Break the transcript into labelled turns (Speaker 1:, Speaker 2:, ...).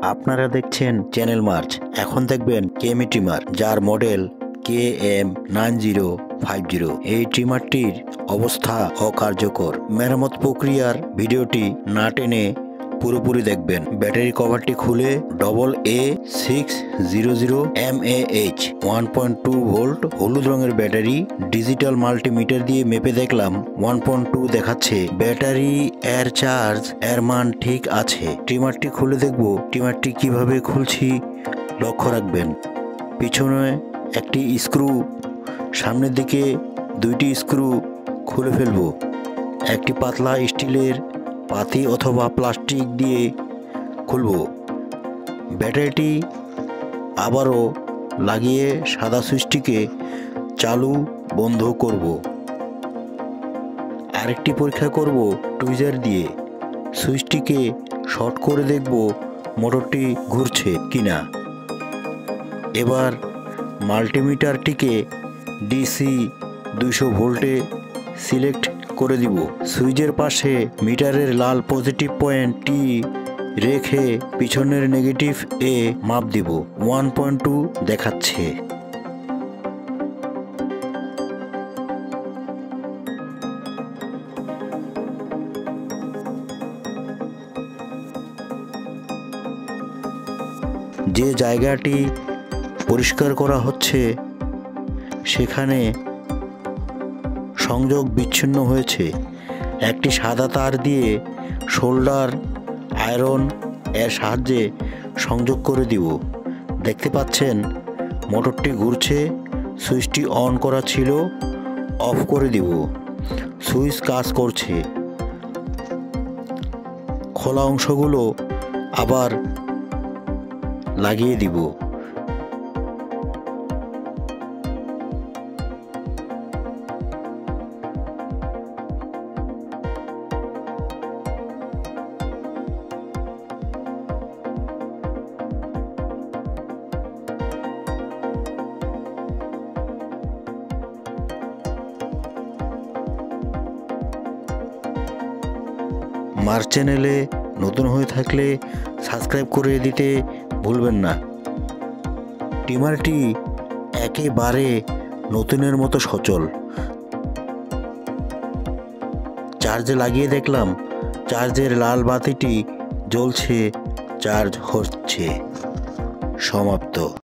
Speaker 1: আপনারা দেখছেন channel March. এখন দেখবেন কেমি ট্রিমার, যার মডেল Km-9050। এই ট্রিমারটির অবস্থা অকার্যকর। মেরামত প্রক্রিয়ার ভিডিওটি না টেনে পুরোপুরি দেখবেন। ব্যাটারি কভারটি খুলে AA600 1.2 ভোল্ট হলুদ রঙের ব্যাটারি ডিজিটাল মাল্টিমিটার দিয়ে মেপে দেখলাম 1.2 দেখাচ্ছে। ব্যাটারি এর চার্জ এর মান ঠিক আছে। ট্রিমারটি খুলে দেখব। ট্রিমারটি কিভাবে খুলছি লক্ষ্য রাখবেন। পিছনে একটি স্ক্রু, সামনের দিকে দুইটি স্ক্রু খুলে ফেলব। একটি পাতলা স্টিলের পাতি অথবা প্লাস্টিক দিয়ে খুলব। ব্যাটারিটি আবারও লাগিয়ে সাদা সুইচটিকে চালু বন্ধ করব। আরেকটি পরীক্ষা করব টুইজার দিয়ে। সুইচটিকে শর্ট করে দেখব মোটরটি ঘুরছে কিনা। এবার মাল্টিমিটারটিকে ডিসি 200 ভোল্টে সিলেক্ট করে দিব। সুইচের পাশে মিটারের লাল পজিটিভ পয়েন্টটি রেখে পিছনের নেগেটিভ এ মাপ দিব। 1.2 দেখাচ্ছে। যে জায়গাটি পরিষ্কার করা হচ্ছে সেখানে সংযোগ বিচ্ছিন্ন হয়েছে। একটি সাদা তার দিয়ে শোল্ডার আয়রন এর সাহায্যে সংযোগ করে দিব। দেখতে পাচ্ছেন মোটরটি ঘুরছে। সুইচটি অন করা ছিল, অফ করে দিব। সুইচ কাজ করছে। খোলা অংশগুলো আবার লাগিয়ে দিব। মার্চ চ্যানেলে নতুন হয়ে থাকলে সাবস্ক্রাইব করে দিতে ভুলবেন না। ট্রিমারটি একেবারে নতুনের মতো সচল। চার্জে লাগিয়ে দেখলাম চার্জের লাল বাতিটি জ্বলছে, চার্জ হচ্ছে। সমাপ্ত।